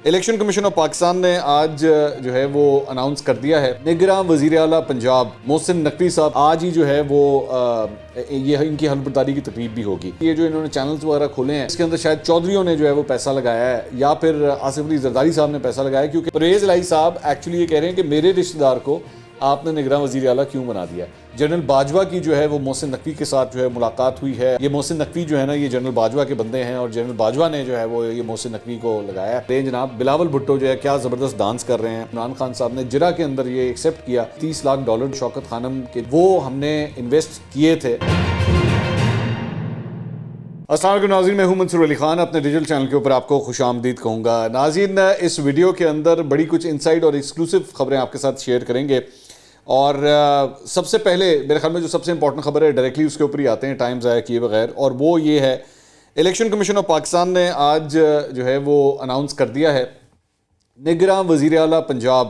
Election commission of Pakistan نے آج جو ہے وہ اناؤنس کر دیا ہے نگراں وزیر اعلیٰ پنجاب محسن نقوی صاحب آج ہی جو ہے وہ یہ ان کی حلف برداری کی تقریب بھی ہوگی. یہ جو انہوں نے چینلز وغیرہ کھولے ہیں اس کے اندر شاید چودھریوں نے جو ہے وہ پیسہ لگایا ہے یا پھر آصف علی زرداری صاحب نے پیسہ لگایا ہے، کیونکہ پرویز الہی صاحب ایکچولی یہ کہہ رہے ہیں کہ میرے رشتہ دار کو آپ نے نگراں وزیر اعلیٰ کیوں بنا دیا. جنرل باجوہ کی جو ہے وہ محسن نقوی کے ساتھ جو ہے ملاقات ہوئی ہے. یہ محسن نقوی جو ہے نا یہ جنرل باجوہ کے بندے ہیں اور جنرل باجوہ نے جو ہے وہ یہ محسن نقوی کو لگایا ہے. جناب بلاول بھٹو جو ہے کیا زبردست ڈانس کر رہے ہیں. عمران خان صاحب نے جرہ کے اندر یہ ایکسیپٹ کیا $30 لاکھ شوکت خانم کے وہ ہم نے انویسٹ کیے تھے. السلام علیکم ناظرین، میں ہوں منصور علی خان. اپنے ڈیجیٹل چینل کے اوپر آپ کو خوش آمدید کہوں گا. ناظرین، اس ویڈیو کے اندر بڑی کچھ انسائٹ اور ایکسکلوسیو خبریں آپ کے ساتھ شیئر کریں گے، اور سب سے پہلے میرے خیال میں جو سب سے امپورٹنٹ خبر ہے ڈائریکٹلی اس کے اوپر ہی آتے ہیں ٹائم ضائع کیے بغیر، اور وہ یہ ہے الیکشن کمیشن آف پاکستان نے آج جو ہے وہ اناؤنس کر دیا ہے نگراں وزیر اعلیٰ پنجاب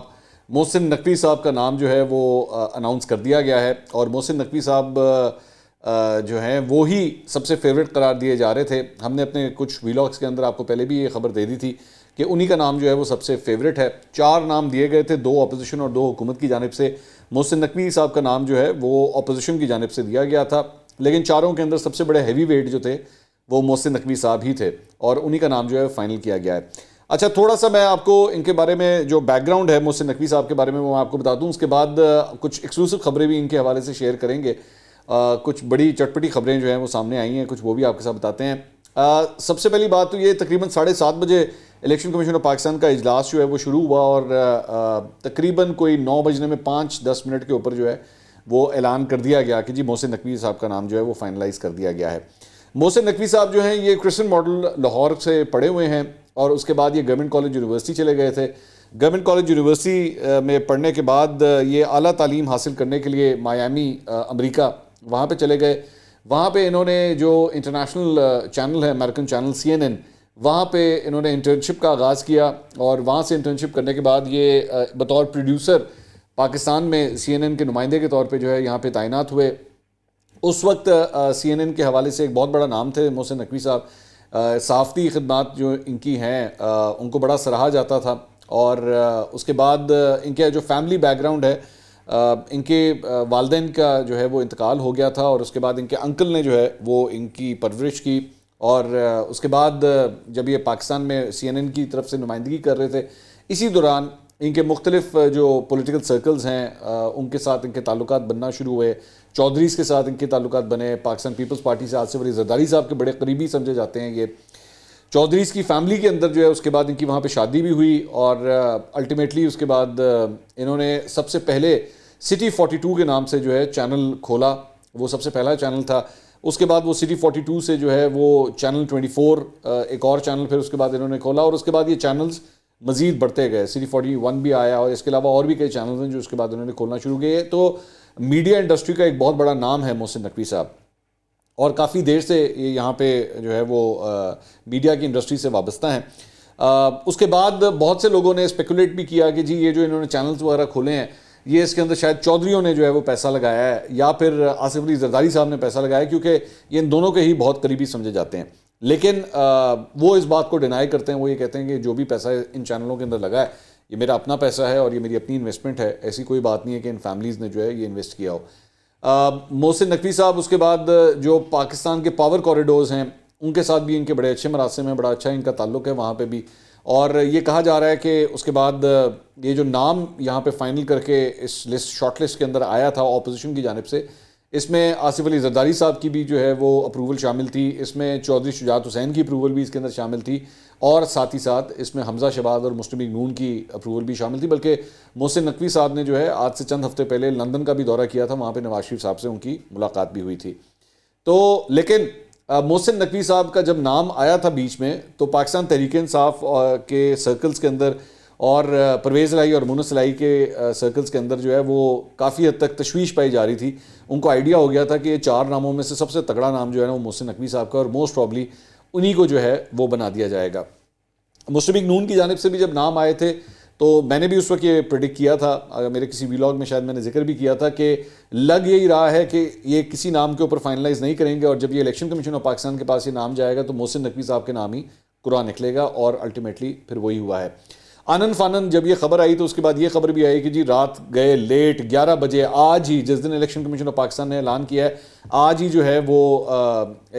محسن نقوی صاحب کا نام جو ہے وہ اناؤنس کر دیا گیا ہے. اور محسن نقوی صاحب جو ہیں وہی سب سے فیوریٹ قرار دیے جا رہے تھے. ہم نے اپنے کچھ ویلاگس کے اندر آپ کو پہلے بھی یہ خبر دے دی تھی کہ انہی کا نام جو ہے وہ سب سے فیوریٹ ہے. 4 نام دیے گئے تھے، 2 اپوزیشن اور 2 حکومت کی جانب سے. محسن نقوی صاحب کا نام جو ہے وہ اپوزیشن کی جانب سے دیا گیا تھا، لیکن چاروں کے اندر سب سے بڑے ہیوی ویٹ جو تھے وہ محسن نقوی صاحب ہی تھے اور انہی کا نام جو ہے فائنل کیا گیا ہے. اچھا، تھوڑا سا میں آپ کو ان کے بارے میں جو بیک گراؤنڈ ہے محسن نقوی صاحب کے بارے میں وہ آپ کو بتا دوں. اس کے بعد کچھ ایکسکلوسیو خبریں بھی ان کے حوالے سے شیئر کریں گے. کچھ بڑی چٹپٹی خبریں جو ہیں وہ سامنے آئی ہیں، کچھ وہ بھی آپ کے ساتھ بتاتے ہیں. سب سے پہلی بات تو یہ تقریباً 7:30 بجے الیکشن کمیشن آف پاکستان کا اجلاس جو ہے وہ شروع ہوا اور تقریباً کوئی 9 بجنے میں 5-10 منٹ کے اوپر جو ہے وہ اعلان کر دیا گیا کہ جی محسن نقوی صاحب کا نام جو ہے وہ فائنلائز کر دیا گیا ہے. محسن نقوی صاحب جو ہیں یہ کرسچن ماڈل لاہور سے پڑھے ہوئے ہیں اور اس کے بعد یہ گورنمنٹ کالج یونیورسٹی چلے گئے تھے. گورنمنٹ کالج یونیورسٹی میں پڑھنے کے بعد یہ اعلیٰ تعلیم حاصل کرنے کے لیے مایامی امریکہ وہاں پہ چلے گئے. وہاں پہ انہوں نے جو انٹرنیشنل چینل ہے امریکن چینل CNN، وہاں پہ انہوں نے انٹرنشپ کا آغاز کیا اور وہاں سے انٹرنشپ کرنے کے بعد یہ بطور پروڈیوسر پاکستان میں CNN کے نمائندے کے طور پہ جو ہے یہاں پہ تعینات ہوئے. اس وقت CNN کے حوالے سے ایک بہت بڑا نام تھے محسن نقوی صاحب. صحافتی خدمات جو ان کی ہیں ان کو بڑا سراہا جاتا تھا. اور اس کے بعد ان کے جو فیملی بیک گراؤنڈ ہے، ان کے والدین کا جو ہے وہ انتقال ہو گیا تھا اور اس کے بعد ان کے انکل نے جو ہے وہ ان کی پرورش کی. اور اس کے بعد جب یہ پاکستان میں CNN کی طرف سے نمائندگی کر رہے تھے، اسی دوران ان کے مختلف جو پولیٹیکل سرکلز ہیں ان کے ساتھ ان کے تعلقات بننا شروع ہوئے. چودھریز کے ساتھ ان کے تعلقات بنے. پاکستان پیپلز پارٹی سے آصف علی زرداری صاحب کے بڑے قریبی سمجھے جاتے ہیں یہ. چودھریز کی فیملی کے اندر جو ہے اس کے بعد ان کی وہاں پہ شادی بھی ہوئی اور الٹیمیٹلی اس کے بعد انہوں نے سب سے پہلے سٹی 42 کے نام سے جو ہے چینل کھولا. وہ سب سے پہلا چینل تھا. اس کے بعد وہ سٹی 42 سے جو ہے وہ چینل 24 ایک اور چینل پھر اس کے بعد انہوں نے کھولا اور اس کے بعد یہ چینلز مزید بڑھتے گئے. سٹی 41 بھی آیا اور اس کے علاوہ اور بھی کئی چینلز ہیں جو اس کے بعد انہوں نے کھولنا شروع کیے. تو میڈیا انڈسٹری کا ایک بہت بڑا نام ہے محسن نقوی صاحب اور کافی دیر سے یہ یہاں پہ جو ہے وہ میڈیا کی انڈسٹری سے وابستہ ہیں. اس کے بعد بہت سے لوگوں نے اسپیکولیٹ بھی کیا کہ جی یہ جو انہوں نے چینلز وغیرہ کھولے ہیں یہ اس کے اندر شاید چودھریوں نے جو ہے وہ پیسہ لگایا ہے یا پھر آصف علی زرداری صاحب نے پیسہ لگایا ہے، کیونکہ یہ ان دونوں کے ہی بہت قریبی سمجھے جاتے ہیں. لیکن وہ اس بات کو ڈینائی کرتے ہیں. وہ یہ کہتے ہیں کہ جو بھی پیسہ ان چینلوں کے اندر لگا ہے یہ میرا اپنا پیسہ ہے اور یہ میری اپنی انویسٹمنٹ ہے. ایسی کوئی بات نہیں ہے کہ ان فیملیز نے جو ہے یہ انویسٹ کیا ہو. محسن نقوی صاحب اس کے بعد جو پاکستان کے پاور کوریڈورز ہیں ان کے ساتھ بھی ان کے بڑے اچھے مراسم ہیں، بڑا اچھا ان کا تعلق ہے وہاں پہ بھی. اور یہ کہا جا رہا ہے کہ اس کے بعد یہ جو نام یہاں پہ فائنل کر کے اس لسٹ شارٹ لسٹ کے اندر آیا تھا اپوزیشن کی جانب سے، اس میں آصف علی زرداری صاحب کی بھی جو ہے وہ اپروول شامل تھی. اس میں چودھری شجاعت حسین کی اپروول بھی اس کے اندر شامل تھی اور ساتھ ہی ساتھ اس میں حمزہ شہباز اور مسلم لیگ نون کی اپروول بھی شامل تھی. بلکہ محسن نقوی صاحب نے جو ہے آج سے چند ہفتے پہلے لندن کا بھی دورہ کیا تھا، وہاں پہ نواز شریف صاحب سے ان کی ملاقات بھی ہوئی تھی. تو لیکن محسن نقوی صاحب کا جب نام آیا تھا بیچ میں تو پاکستان تحریک انصاف کے سرکلز کے اندر اور پرویز الہی اور مونس الہی کے سرکلز کے اندر جو ہے وہ کافی حد تک تشویش پائی جا رہی تھی. ان کو آئیڈیا ہو گیا تھا کہ یہ 4 ناموں میں سے سب سے تگڑا نام جو ہے نا وہ محسن نقوی صاحب کا اور موسٹ پرابلی انہی کو جو ہے وہ بنا دیا جائے گا. مسلم لیگ نون کی جانب سے بھی جب نام آئے تھے تو میں نے بھی اس وقت یہ پریڈکٹ کیا تھا، میرے کسی ویلاگ میں شاید میں نے ذکر بھی کیا تھا کہ لگ یہی رہا ہے کہ یہ کسی نام کے اوپر فائنلائز نہیں کریں گے اور جب یہ الیکشن کمیشن آف پاکستان کے پاس یہ نام جائے گا تو محسن نقوی صاحب کے نام ہی قرآن نکلے گا، اور الٹیمیٹلی پھر وہی ہوا ہے۔ آنن فانن جب یہ خبر آئی تو اس کے بعد یہ خبر بھی آئی کہ جی رات گئے لیٹ 11 بجے، آج ہی جس دن الیکشن کمیشن آف پاکستان نے اعلان کیا ہے آج ہی جو ہے وہ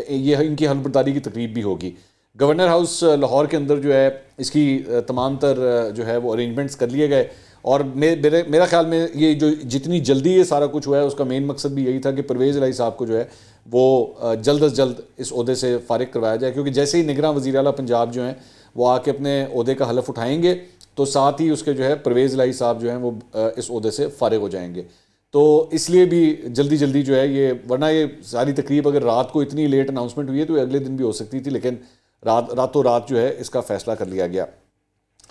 یہ ان کی حلف برداری کی تقریب بھی ہوگی۔ گورنر ہاؤس لاہور کے اندر جو ہے اس کی تمام تر جو ہے وہ ارینجمنٹس کر لیے گئے، اور میرا خیال میں یہ جو جتنی جلدی یہ سارا کچھ ہوا ہے اس کا مین مقصد بھی یہی تھا کہ پرویز الہی صاحب کو جو ہے وہ جلد از جلد اس عہدے سے فارغ کروایا جائے، کیونکہ جیسے ہی نگراں وزیر اعلیٰ پنجاب جو ہیں وہ آ کے اپنے عہدے کا حلف اٹھائیں گے تو ساتھ ہی اس کے جو ہے پرویز الہی صاحب جو ہیں وہ اس عہدے سے فارغ ہو جائیں گے۔ تو اس لیے بھی جلدی جلدی جو ہے یہ، ورنہ یہ ساری تقریب اگر رات کو اتنی لیٹ اناؤنسمنٹ ہوئی ہے تو اگلے دن بھی ہو سکتی تھی، لیکن راتوں رات جو ہے اس کا فیصلہ کر لیا گیا۔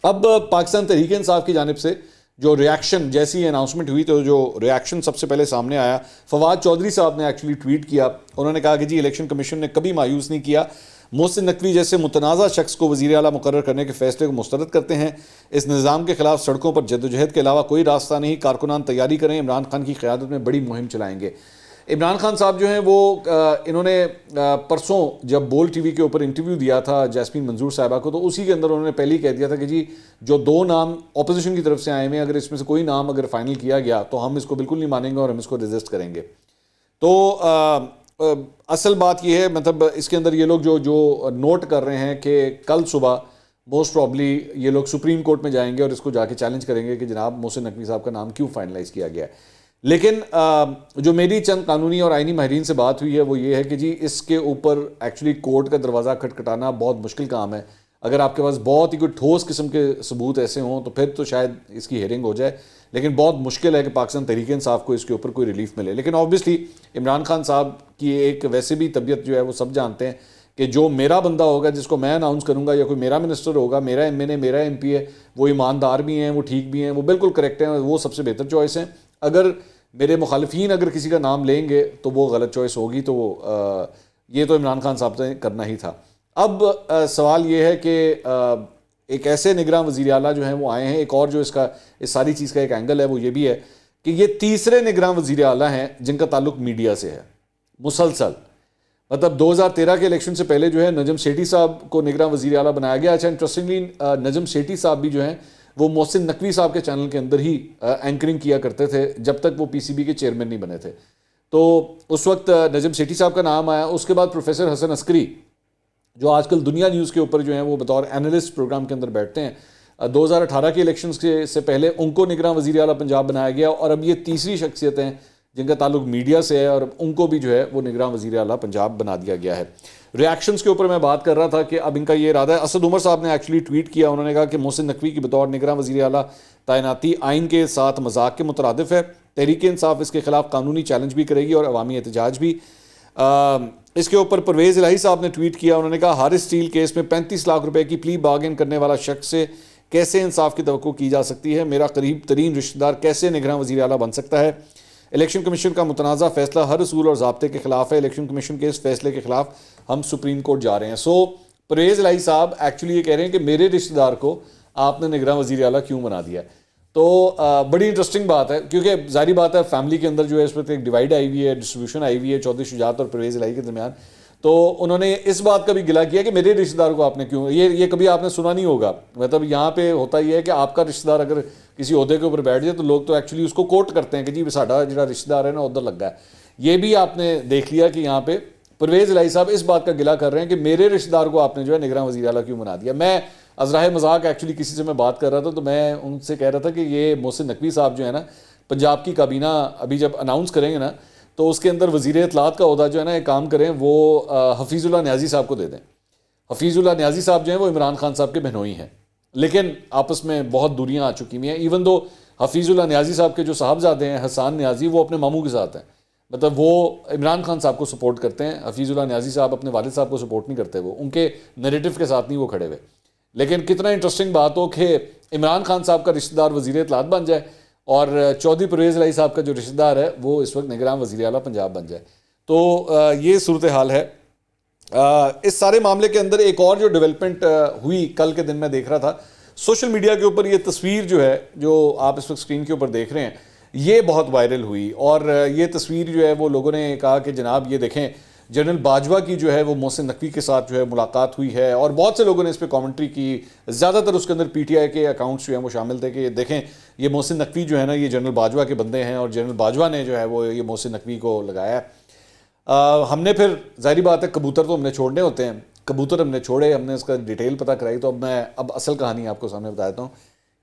اب پاکستان تحریک انصاف کی جانب سے جو ریاکشن، جیسی اناؤنسمنٹ ہوئی تو جو ریاکشن سب سے پہلے سامنے آیا، فواد چودھری صاحب نے ایکچولی ٹویٹ کیا۔ انہوں نے کہا کہ جی الیکشن کمیشن نے کبھی مایوس نہیں کیا، محسن نقوی جیسے متنازع شخص کو وزیر اعلیٰ مقرر کرنے کے فیصلے کو مسترد کرتے ہیں۔ اس نظام کے خلاف سڑکوں پر جدوجہد کے علاوہ کوئی راستہ نہیں، کارکنان تیاری کریں، عمران خان کی قیادت میں بڑی مہم چلائیں گے۔ عمران خان صاحب جو ہیں وہ انہوں نے پرسوں جب بول ٹی وی کے اوپر انٹرویو دیا تھا جیسمین منظور صاحبہ کو، تو اسی کے اندر انہوں نے پہلے ہی کہہ دیا تھا کہ جی جو 2 نام اپوزیشن کی طرف سے آئے ہوئے ہیں، اگر اس میں سے کوئی نام اگر فائنل کیا گیا تو ہم اس کو بالکل نہیں مانیں گے اور ہم اس کو ریزسٹ کریں گے۔ تو اصل بات یہ ہے، مطلب اس کے اندر یہ لوگ جو نوٹ کر رہے ہیں کہ کل صبح موسٹ پرابلی یہ لوگ سپریم کورٹ میں جائیں گے اور اس کو جا کے چیلنج کریں گے کہ جناب محسن نقوی صاحب کا نام کیوں فائنلائز کیا گیا ہے۔ لیکن جو میری چند قانونی اور آئینی ماہرین سے بات ہوئی ہے وہ یہ ہے کہ جی اس کے اوپر ایکچولی کورٹ کا دروازہ کھٹکھٹانا بہت مشکل کام ہے۔ اگر آپ کے پاس بہت ہی کوئی ٹھوس قسم کے ثبوت ایسے ہوں تو پھر تو شاید اس کی ہیئرنگ ہو جائے، لیکن بہت مشکل ہے کہ پاکستان تحریک انصاف کو اس کے اوپر کوئی ریلیف ملے۔ لیکن آبویسلی عمران خان صاحب کی ایک ویسے بھی طبیعت جو ہے وہ سب جانتے ہیں کہ جو میرا بندہ ہوگا جس کو میں اناؤنس کروں گا، یا کوئی میرا منسٹر ہوگا، میرا ایم این اے، میرا ایم پی ہے، وہ ایماندار بھی ہیں، وہ ٹھیک بھی ہیں، وہ بالکل کریکٹ ہیں، وہ سب سے بہتر چوائس ہیں۔ اگر میرے مخالفین اگر کسی کا نام لیں گے تو وہ غلط چوائس ہوگی، تو یہ تو عمران خان صاحب نے کرنا ہی تھا۔ اب سوال یہ ہے کہ ایک ایسے نگراں وزیر اعلیٰ جو ہیں وہ آئے ہیں، ایک اور جو اس ساری چیز کا ایک اینگل ہے وہ یہ بھی ہے کہ یہ تیسرے نگراں وزیر اعلیٰ ہیں جن کا تعلق میڈیا سے ہے مسلسل۔ مطلب 2013 کے الیکشن سے پہلے جو ہے نجم سیٹھی صاحب کو نگراں وزیر اعلیٰ بنایا گیا۔ اچھا انٹرسٹنگلی نجم سیٹھی صاحب بھی جو ہیں وہ محسن نقوی صاحب کے چینل کے اندر ہی اینکرنگ کیا کرتے تھے جب تک وہ پی سی بی کے چیئرمین نہیں بنے تھے، تو اس وقت نجم سیٹھی صاحب کا نام آیا۔ اس کے بعد پروفیسر حسن عسکری جو آج کل دنیا نیوز کے اوپر جو ہیں وہ بطور اینالسٹ پروگرام کے اندر بیٹھتے ہیں، 2018 کے الیکشنز سے پہلے ان کو نگراں وزیر اعلیٰ پنجاب بنایا گیا، اور اب یہ تیسری شخصیت ہیں جن کا تعلق میڈیا سے ہے اور ان کو بھی جو ہے وہ نگراں وزیر اعلیٰ پنجاب بنا دیا گیا ہے۔ ریاکشنز کے اوپر میں بات کر رہا تھا کہ اب ان کا یہ ارادہ ہے۔ اسد عمر صاحب نے ایکچولی ٹویٹ کیا، انہوں نے کہا کہ محسن نقوی کی بطور نگراں وزیر اعلیٰ تعیناتی آئین کے ساتھ مذاق کے مترادف ہے، تحریک انصاف اس کے خلاف قانونی چیلنج بھی کرے گی اور عوامی احتجاج بھی۔ اس کے اوپر پرویز الہی صاحب نے ٹویٹ کیا، انہوں نے کہا ہر اسٹیل کیس میں 35 لاکھ روپے کی پلی بارگین کرنے والا شخص سے کیسے انصاف کی توقع کی جا سکتی ہے؟ میرا قریب ترین رشتہ دار کیسے نگراں وزیر اعلیٰ بن سکتا ہے؟ الیکشن کمیشن کا متنازع فیصلہ ہر اصول اور ضابطے کے خلاف ہے، الیکشن کمیشن کے اس فیصلے کے خلاف ہم سپریم کورٹ جا رہے ہیں۔ سو پرویز الہی صاحب ایکچولی یہ کہہ رہے ہیں کہ میرے رشتہ دار کو آپ نے نگراں وزیر اعلیٰ کیوں بنا دیا ہے؟ تو بڑی انٹرسٹنگ بات ہے، کیونکہ ظاہری بات ہے فیملی کے اندر جو ہے اس وقت ایک ڈیوائڈ آئی ہوئی ہے، ڈسٹریبیوشن آئی ہوئی ہے چودھری شجاعت اور پرویز الہی کے درمیان۔ تو انہوں نے اس بات کا بھی گلا کیا کہ میرے رشتہ دار کو آپ نے کیوں، یہ کبھی آپ نے سنا نہیں ہوگا۔ مطلب یہاں پہ ہوتا یہ ہے کہ آپ کا رشتہ دار اگر کسی عہدے کے اوپر بیٹھ جائے تو لوگ تو ایکچولی اس کو کوٹ کرتے ہیں کہ جی ساڈا جڑا رشتہ دار ہے نا ادھر لگا ہے۔ یہ بھی آپ نے دیکھ لیا کہ یہاں پہ پرویز الہی صاحب اس بات کا گلا کر رہے ہیں کہ میرے رشتہ دار کو آپ نے جو ہے نگراں وزیر اعلیٰ کیوں بنا دیا۔ میں ازراہ مذاق ایکچولی کسی سے میں بات کر رہا تھا تو میں ان سے کہہ رہا تھا کہ یہ محسن نقوی صاحب جو ہے نا پنجاب کی کابینہ ابھی جب اناؤنس کریں گے نا تو اس کے اندر وزیر اطلاعات کا عہدہ جو ہے نا ایک کام کریں وہ حفیظ اللہ نیازی صاحب کو دے دیں۔ حفیظ اللہ نیازی صاحب جو ہیں وہ عمران خان صاحب کے بہنوئی ہیں، لیکن آپس میں بہت دوریاں آ چکی ہوئی ہیں۔ ایون دو حفیظ اللہ نیازی صاحب کے جو صاحبزادے ہیں حسان نیازی وہ اپنے ماموں کے ساتھ ہیں، مطلب وہ عمران خان صاحب کو سپورٹ کرتے ہیں۔ حفیظ اللہ نیازی صاحب اپنے والد صاحب کو سپورٹ نہیں کرتے، وہ ان کے نیریٹو کے ساتھ نہیں وہ کھڑے ہوئے۔ لیکن کتنا انٹرسٹنگ بات ہو کہ عمران خان صاحب کا رشتہ دار وزیر اطلاعات بن جائے اور چودھری پرویز الہی صاحب کا جو رشتہ دار ہے وہ اس وقت نگراں وزیر اعلیٰ پنجاب بن جائے، تو یہ صورتحال ہے۔ اس سارے معاملے کے اندر ایک اور جو ڈیولپمنٹ ہوئی کل کے دن میں دیکھ رہا تھا سوشل میڈیا کے اوپر، یہ تصویر جو ہے جو آپ اس وقت اسکرین کے اوپر دیکھ رہے ہیں یہ بہت وائرل ہوئی، اور یہ تصویر جو ہے وہ لوگوں نے کہا کہ جناب یہ دیکھیں جنرل باجوہ کی جو ہے وہ محسن نقوی کے ساتھ جو ہے ملاقات ہوئی ہے، اور بہت سے لوگوں نے اس پہ کامنٹری کی. زیادہ تر اس کے اندر پی ٹی آئی کے اکاؤنٹس جو ہیں وہ شامل تھے کہ دیکھیں یہ محسن نقوی جو ہے نا یہ جنرل باجوہ کے بندے ہیں، اور جنرل باجوہ نے جو ہے وہ یہ محسن نقوی کو لگایا ہے. ہم نے پھر ظاہری بات ہے کبوتر تو ہم نے چھوڑنے ہوتے ہیں، کبوتر ہم نے چھوڑے، ہم نے اس کا ڈیٹیل پتہ کرائی. تو اب اصل کہانی آپ کو سامنے بتا دیتا ہوں.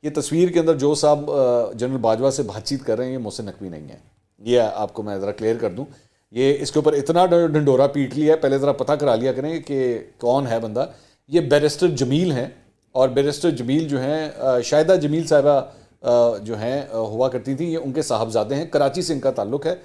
یہ تصویر کے اندر جو صاحب جنرل باجوہ سے بات چیت کر رہے ہیں یہ محسن نقوی نہیں ہے. یہ آپ کو میں ذرا کلیئر کر دوں. یہ اس کے اوپر اتنا ڈنڈورا پیٹ لیا ہے، پہلے ذرا پتہ کرا لیا کریں کہ کون ہے بندہ. یہ بیرسٹر جمیل ہیں، اور بیرسٹر جمیل جو ہیں شاہدہ جمیل صاحبہ جو ہیں ہوا کرتی تھی، یہ ان کے صاحبزادے ہیں، کراچی سے ان کا تعلق ہے.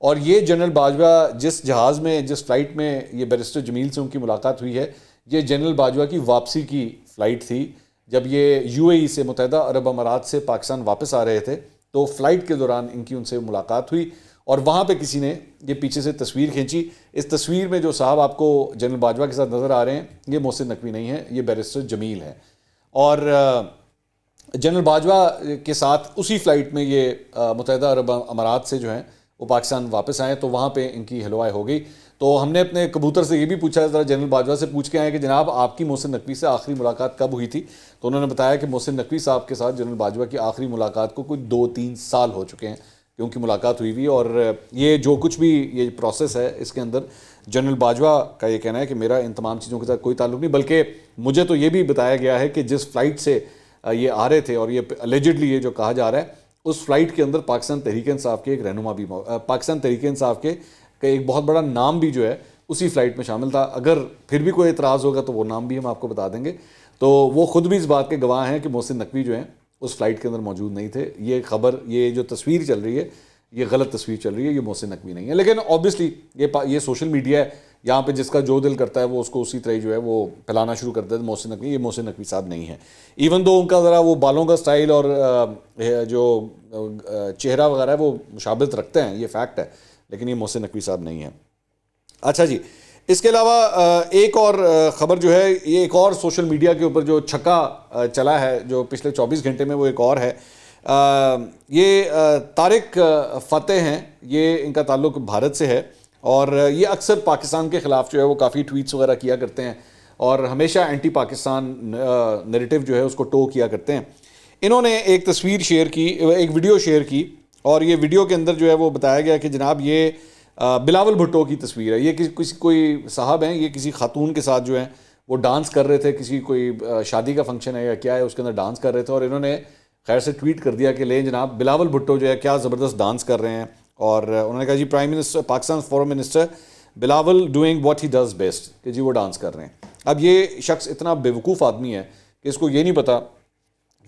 اور یہ جنرل باجوہ جس جہاز میں جس فلائٹ میں یہ بیرسٹر جمیل سے ان کی ملاقات ہوئی ہے، یہ جنرل باجوہ کی واپسی کی فلائٹ تھی. جب یہ یو اے ای سے متحدہ عرب امارات سے پاکستان واپس آ رہے تھے تو فلائٹ کے دوران ان کی ان سے ملاقات ہوئی، اور وہاں پہ کسی نے یہ پیچھے سے تصویر کھینچی. اس تصویر میں جو صاحب آپ کو جنرل باجوہ کے ساتھ نظر آ رہے ہیں یہ محسن نقوی نہیں ہیں، یہ بیرسٹر جمیل ہیں. اور جنرل باجوہ کے ساتھ اسی فلائٹ میں یہ متحدہ عرب امارات سے جو ہیں وہ پاکستان واپس آئے، تو وہاں پہ ان کی ہیلو ہائی ہو گئی. تو ہم نے اپنے کبوتر سے یہ بھی پوچھا، ذرا جنرل باجوہ سے پوچھ کے آئے کہ جناب آپ کی محسن نقوی سے آخری ملاقات کب ہوئی تھی؟ تو انہوں نے بتایا کہ محسن نقوی صاحب کے ساتھ جنرل باجوہ کی آخری ملاقات کو کچھ 2-3 سال ہو چکے ہیں کہ ان کی ملاقات ہوئی ہوئی. اور یہ جو کچھ بھی یہ پروسیس ہے اس کے اندر جنرل باجوہ کا یہ کہنا ہے کہ میرا ان تمام چیزوں کے ساتھ کوئی تعلق نہیں، بلکہ مجھے تو یہ بھی بتایا گیا ہے کہ جس فلائٹ سے یہ آ رہے تھے، اور یہ اللیجڈلی یہ جو کہا جا رہا ہے، اس فلائٹ کے اندر پاکستان تحریک انصاف کے ایک رہنما بھی پاکستان تحریک انصاف کے ایک بہت بڑا نام بھی جو ہے اسی فلائٹ میں شامل تھا. اگر پھر بھی کوئی اعتراض ہوگا تو وہ نام بھی ہم آپ کو بتا دیں گے. تو وہ خود بھی اس بات کے گواہ ہیں کہ محسن نقوی جو ہیں اس فلائٹ کے اندر موجود نہیں تھے. یہ خبر، یہ جو تصویر چل رہی ہے یہ غلط تصویر چل رہی ہے، یہ محسن نقوی نہیں ہے. لیکن آبویسلی یہ سوشل میڈیا ہے، یہاں پہ جس کا جو دل کرتا ہے وہ اس کو اسی طرح جو ہے وہ پھیلانا شروع کرتا ہے. محسن نقوی، یہ محسن نقوی صاحب نہیں ہے. ایون دو ان کا ذرا وہ بالوں کا سٹائل اور جو چہرہ وغیرہ ہے وہ مشابہت رکھتے ہیں، یہ فیکٹ ہے، لیکن یہ محسن نقوی صاحب نہیں ہے. اچھا جی، اس کے علاوہ ایک اور خبر جو ہے، یہ ایک اور سوشل میڈیا کے اوپر جو چھکا چلا ہے جو پچھلے 24 گھنٹے میں، وہ ایک اور ہے. یہ طارق فتح ہیں، یہ ان کا تعلق بھارت سے ہے، اور یہ اکثر پاکستان کے خلاف جو ہے وہ کافی ٹویٹس وغیرہ کیا کرتے ہیں، اور ہمیشہ اینٹی پاکستان نیریٹو جو ہے اس کو ٹو کیا کرتے ہیں. انہوں نے ایک تصویر شیئر کی، ایک ویڈیو شیئر کی، اور یہ ویڈیو کے اندر جو ہے وہ بتایا گیا کہ جناب یہ بلاول بھٹو کی تصویر ہے. یہ کوئی صاحب ہیں، یہ کسی خاتون کے ساتھ جو ہیں وہ ڈانس کر رہے تھے، کسی کوئی شادی کا فنکشن ہے یا کیا ہے، اس کے اندر ڈانس کر رہے تھے، اور انہوں نے خیر سے ٹویٹ کر دیا کہ لیں جناب بلاول بھٹو جو ہے کیا زبردست ڈانس کر رہے ہیں. اور انہوں نے کہا جی prime minister, Pakistan foreign minister Bilawal doing what he does best, کہ جی وہ ڈانس کر رہے ہیں. اب یہ شخص اتنا بیوقوف آدمی ہے کہ اس کو یہ نہیں پتا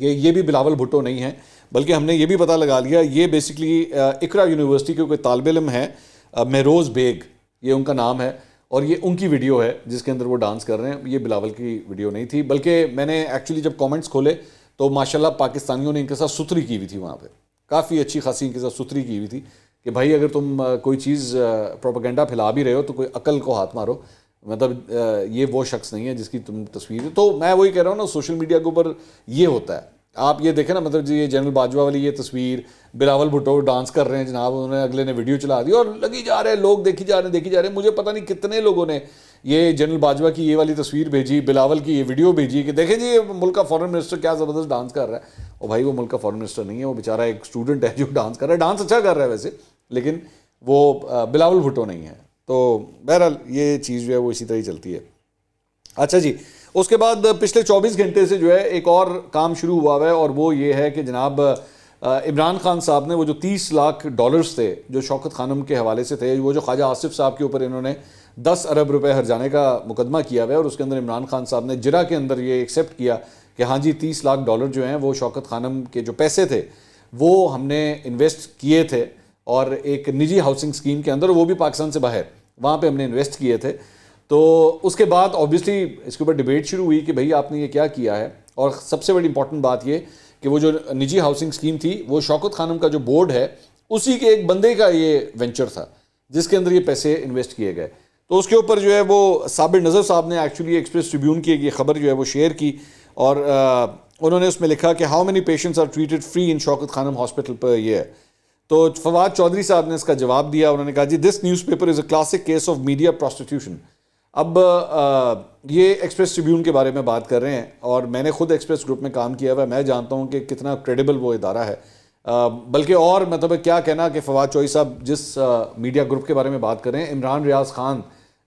کہ یہ بھی بلاول بھٹو نہیں ہے، بلکہ ہم نے یہ بھی پتہ لگا لیا یہ بیسکلی اقرا یونیورسٹی کے کوئی طالب علم ہے، مہروز بیگ یہ ان کا نام ہے، اور یہ ان کی ویڈیو ہے جس کے اندر وہ ڈانس کر رہے ہیں. یہ بلاول کی ویڈیو نہیں تھی، بلکہ میں نے ایکچولی جب کامنٹس کھولے تو ماشاءاللہ پاکستانیوں نے ان کے ساتھ ستری کی ہوئی تھی، وہاں پہ کافی اچھی خاصی ان کے ساتھ ستری کی ہوئی تھی کہ بھائی اگر تم کوئی چیز پروپیگنڈا پھیلا بھی رہے ہو تو کوئی عقل کو ہاتھ مارو، مطلب یہ وہ شخص نہیں ہے جس کی تم تصویر. تو میں وہی کہہ رہا ہوں نا، سوشل میڈیا کے اوپر یہ ہوتا ہے. آپ یہ دیکھیں نا، مطلب جی یہ جنرل باجوہ والی یہ تصویر، بلاول بھٹو ڈانس کر رہے ہیں جناب، انہوں نے اگلے نے ویڈیو چلا دی اور لگی جا رہے ہیں لوگ، دیکھی جا رہے ہیں. مجھے پتہ نہیں کتنے لوگوں نے یہ جنرل باجوہ کی یہ والی تصویر بھیجی، بلاول کی یہ ویڈیو بھیجی کہ دیکھیں جی یہ ملک کا فارن منسٹر کیا زبردست ڈانس کر رہا ہے. اور بھائی وہ ملک کا فارن منسٹر نہیں ہے، وہ بیچارہ ایک اسٹوڈنٹ ہے جو ڈانس کر رہا ہے، ڈانس اچھا کر رہا ہے ویسے، لیکن وہ بلاول بھٹو نہیں ہے. تو بہرحال یہ چیز جو ہے وہ اسی طرح ہی چلتی ہے. اچھا جی، اس کے بعد پچھلے 24 گھنٹے سے جو ہے ایک اور کام شروع ہوا ہے، اور وہ یہ ہے کہ جناب عمران خان صاحب نے وہ جو 30 لاکھ ڈالرز تھے جو شوکت خانم کے حوالے سے تھے، وہ جو خواجہ آصف صاحب کے اوپر انہوں نے 10 ارب روپے ہرجانے کا مقدمہ کیا ہوا ہے، اور اس کے اندر عمران خان صاحب نے جرا کے اندر یہ ایکسیپٹ کیا کہ ہاں جی 30 لاکھ ڈالر جو ہیں وہ شوکت خانم کے جو پیسے تھے وہ ہم نے انویسٹ کیے تھے، اور ایک نجی ہاؤسنگ اسکیم کے اندر، وہ بھی پاکستان سے باہر، وہاں پہ ہم نے انویسٹ کیے تھے. تو اس کے بعد اوبیسلی اس کے اوپر ڈیبیٹ شروع ہوئی کہ بھئی آپ نے یہ کیا کیا ہے. اور سب سے بڑی امپورٹنٹ بات یہ کہ وہ جو نجی ہاؤسنگ اسکیم تھی وہ شوکت خانم کا جو بورڈ ہے اسی کے ایک بندے کا یہ وینچر تھا جس کے اندر یہ پیسے انویسٹ کیے گئے. تو اس کے اوپر جو ہے وہ صابر نظر صاحب نے ایکچولی ایکسپریس ٹریبیون کی یہ خبر جو ہے وہ شیئر کی، اور انہوں نے اس میں لکھا کہ how many patients are treated free in Shaukat Khanum hospital پر. یہ ہے تو فواد چودھری صاحب نے اس کا جواب دیا. انہوں نے کہا جی this newspaper is a classic case of media prostitution. اب یہ ایکسپریس ٹریبیون کے بارے میں بات کر رہے ہیں اور میں نے خود ایکسپریس گروپ میں کام کیا ہوا ہے, میں جانتا ہوں کہ کتنا کریڈیبل وہ ادارہ ہے. بلکہ اور مطلب کیا کہنا کہ فواد چودھری صاحب جس میڈیا گروپ کے بارے میں بات کر رہے ہیں, عمران ریاض خان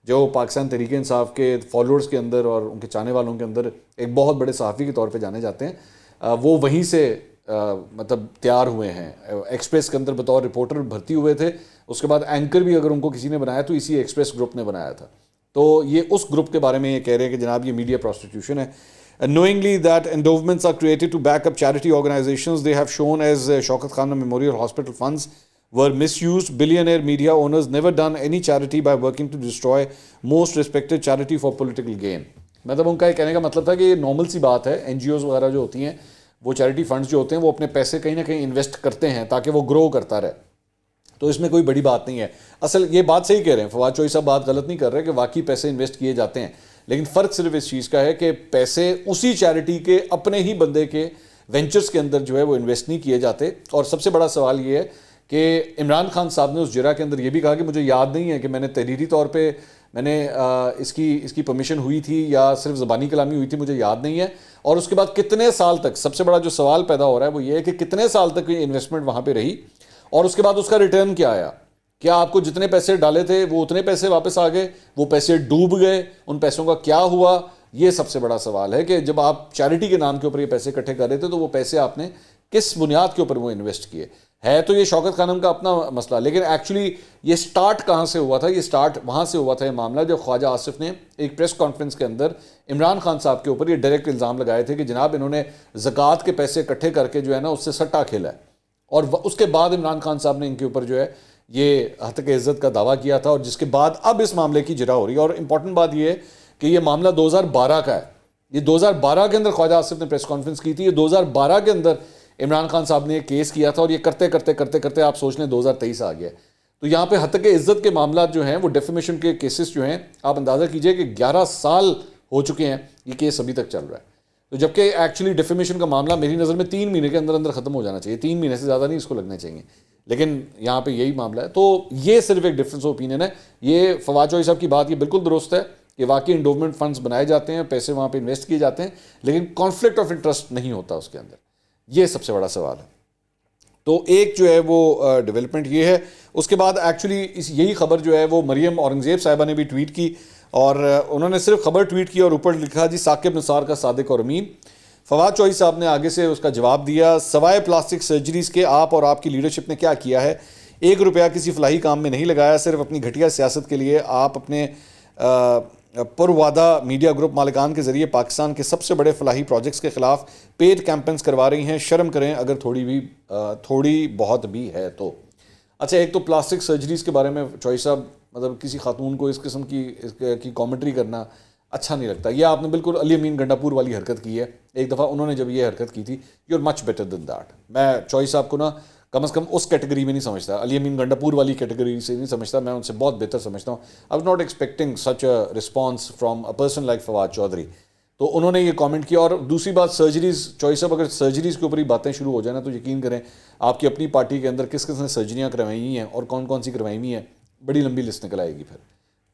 جو پاکستان تحریک انصاف کے فالوورز کے اندر اور ان کے چاہنے والوں کے اندر ایک بہت بڑے صحافی کے طور پہ جانے جاتے ہیں, وہ وہیں سے مطلب تیار ہوئے ہیں. ایکسپریس کے اندر بطور رپورٹر بھرتی ہوئے تھے, اس کے بعد اینکر بھی اگر ان کو کسی نے بنایا تو اسی ایکسپریس گروپ نے بنایا تھا. تو یہ اس گروپ کے بارے میں یہ کہہ رہے ہیں کہ جناب یہ میڈیا پروسٹیٹیوشن ہے. Knowingly that endowments are created to back up charity organizations they have shown as Shaukat Khana Memorial Hospital funds were misused. Billionaire media owners never done any charity by working to destroy most respected charity for political gain. مطلب ان کا یہ کہنے کا مطلب تھا کہ یہ normal سی بات ہے, این جی اوز وغیرہ جو ہوتی ہیں وہ چیریٹی فنڈز جو ہوتے ہیں وہ اپنے پیسے کہیں نہ کہیں انویسٹ کرتے ہیں تاکہ وہ گرو کرتا رہے, تو اس میں کوئی بڑی بات نہیں ہے. اصل یہ بات صحیح کہہ رہے ہیں فواد چودھری صاحب, بات غلط نہیں کر رہے کہ واقعی پیسے انویسٹ کیے جاتے ہیں, لیکن فرق صرف اس چیز کا ہے کہ پیسے اسی چیریٹی کے اپنے ہی بندے کے وینچرز کے اندر جو ہے وہ انویسٹ نہیں کیے جاتے. اور سب سے بڑا سوال یہ ہے کہ عمران خان صاحب نے اس جرا کے اندر یہ بھی کہا کہ مجھے یاد نہیں ہے کہ میں نے تحریری طور پہ میں نے اس کی پرمیشن ہوئی تھی یا صرف زبانی کلامی ہوئی تھی, مجھے یاد نہیں ہے. اور اس کے بعد کتنے سال تک, سب سے بڑا جو سوال پیدا ہو رہا ہے وہ یہ ہے کہ کتنے سال تک یہ انویسٹمنٹ وہاں پہ رہی اور اس کے بعد اس کا ریٹرن کیا آیا. کیا آپ کو جتنے پیسے ڈالے تھے وہ اتنے پیسے واپس آ گئے, وہ پیسے ڈوب گئے, ان پیسوں کا کیا ہوا؟ یہ سب سے بڑا سوال ہے کہ جب آپ چیریٹی کے نام کے اوپر یہ پیسے اکٹھے کر رہے تھے تو وہ پیسے آپ نے کس بنیاد کے اوپر وہ انویسٹ کیے. ہے تو یہ شوکت خانم کا اپنا مسئلہ, لیکن ایکچولی یہ سٹارٹ کہاں سے ہوا تھا؟ یہ سٹارٹ وہاں سے ہوا تھا یہ معاملہ جب خواجہ آصف نے ایک پریس کانفرنس کے اندر عمران خان صاحب کے اوپر یہ ڈائریکٹ الزام لگائے تھے کہ جناب انہوں نے زکوٰۃ کے پیسے اکٹھے کر کے جو ہے نا اس سے سٹا کھیلا ہے. اور اس کے بعد عمران خان صاحب نے ان کے اوپر جو ہے یہ حق عزت کا دعویٰ کیا تھا, اور جس کے بعد اب اس معاملے کی جرا ہو رہی ہے. اور امپورٹنٹ بات یہ ہے کہ یہ معاملہ 2012 کا ہے. یہ 2012 کے اندر خواجہ آصف نے پریس کانفرنس کی تھی, یہ 2012 کے اندر عمران خان صاحب نے یہ کیس کیا تھا, اور یہ کرتے کرتے کرتے کرتے آپ سوچ لیں 2023 آ گیا. تو یہاں پہ حق عزت کے معاملات جو ہیں وہ ڈیفیمیشن کے کیسز جو ہیں آپ اندازہ کیجئے کہ 11 سال ہو چکے ہیں, یہ کیس ابھی تک چل رہا ہے. تو جبکہ ایکچولی ڈیفیمیشن کا معاملہ میری نظر میں 3 مہینے کے اندر اندر ختم ہو جانا چاہیے, 3 مہینے سے زیادہ نہیں اس کو لگنے چاہیے, لیکن یہاں پہ یہی معاملہ ہے. تو یہ صرف ایک ڈفرینس آف اوپینین ہے. یہ فواد چودھری صاحب کی بات یہ بالکل درست ہے کہ واقعی انڈومنٹ فنڈز بنائے جاتے ہیں, پیسے وہاں پہ انویسٹ کیے جاتے ہیں, لیکن کانفلکٹ آف انٹرسٹ نہیں ہوتا اس کے اندر. یہ سب سے بڑا سوال ہے. تو ایک جو ہے وہ ڈیولپمنٹ یہ ہے. اس کے بعد ایکچولی یہی خبر جو ہے وہ مریم اورنگزیب صاحبہ نے بھی ٹویٹ کی, اور انہوں نے صرف خبر ٹویٹ کی اور اوپر لکھا جی ثاقب نثار کا صادق اور امین. فواد چودھری صاحب نے آگے سے اس کا جواب دیا, سوائے پلاسٹک سرجریز کے آپ اور آپ کی لیڈرشپ نے کیا کیا ہے؟ 1 روپیہ کسی فلاحی کام میں نہیں لگایا, صرف اپنی گھٹیا سیاست کے لیے آپ اپنے پروادہ میڈیا گروپ مالکان کے ذریعے پاکستان کے سب سے بڑے فلاحی پروجیکٹس کے خلاف پیڈ کیمپینز کروا رہی ہیں. شرم کریں اگر تھوڑی بہت بھی ہے تو. اچھا, ایک تو پلاسٹک سرجریز کے بارے میں چودھری صاحب مطلب کسی خاتون کو اس قسم کی کامنٹری کرنا اچھا نہیں لگتا. یہ آپ نے بالکل علی امین گنڈاپور والی حرکت کی ہے. ایک دفعہ انہوں نے جب یہ حرکت کی تھی, you are much better than that. میں چودھری صاحب کو نا کم از کم اس کیٹیگری میں نہیں سمجھتا, علی امین گنڈاپور والی کیٹیگری سے نہیں سمجھتا, میں ان سے بہت بہتر سمجھتا ہوں. I was not expecting such a response from a person like Fawad Chaudhry. تو انہوں نے یہ کامنٹ کیا. اور دوسری بات سرجریز, چودھری صاحب اگر سرجریز کے اوپر ہی باتیں شروع ہو جائیں نا تو یقین کریں آپ کی اپنی پارٹی کے اندر کس نے سرجریاں کروائی ہوئی ہیں اور کون کون سی کروائی ہوئی ہیں, بڑی لمبی لسٹ نکل آئے گی.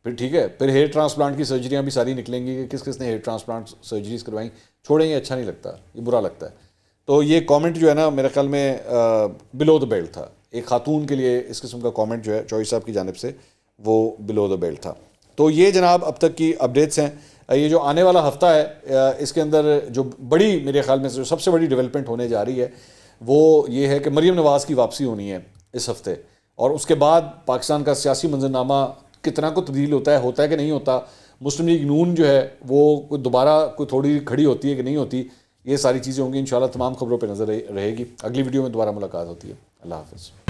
پھر ٹھیک ہے, پھر ہیئر ٹرانسپلانٹ کی سرجریاں بھی ساری نکلیں گی کہ کس نے ہیئر ٹرانسپلانٹ سرجریز کروائیں. چھوڑیں, یہ اچھا نہیں لگتا, یہ برا لگتا ہے. تو یہ کامنٹ جو ہے نا میرے خیال میں بلو دا بیلٹ تھا. ایک خاتون کے لیے اس قسم کا کامنٹ جو ہے چودھری صاحب کی جانب سے وہ بلو دا بیلٹ تھا. تو یہ جناب اب تک کی اپڈیٹس ہیں. یہ جو آنے والا ہفتہ ہے اس کے اندر جو بڑی میرے خیال میں جو سب سے بڑی ڈیولپمنٹ ہونے جا رہی ہے وہ یہ ہے کہ مریم نواز کی واپسی ہونی ہے اس ہفتے, اور اس کے بعد پاکستان کا سیاسی منظرنامہ کتنا کو تبدیل ہوتا ہے کہ نہیں ہوتا. مسلم لیگ نون جو ہے وہ دوبارہ کوئی تھوڑی کھڑی ہوتی ہے کہ نہیں ہوتی, یہ ساری چیزیں ہوں گی انشاءاللہ. تمام خبروں پہ نظر رہے گی. اگلی ویڈیو میں دوبارہ ملاقات ہوتی ہے. اللہ حافظ.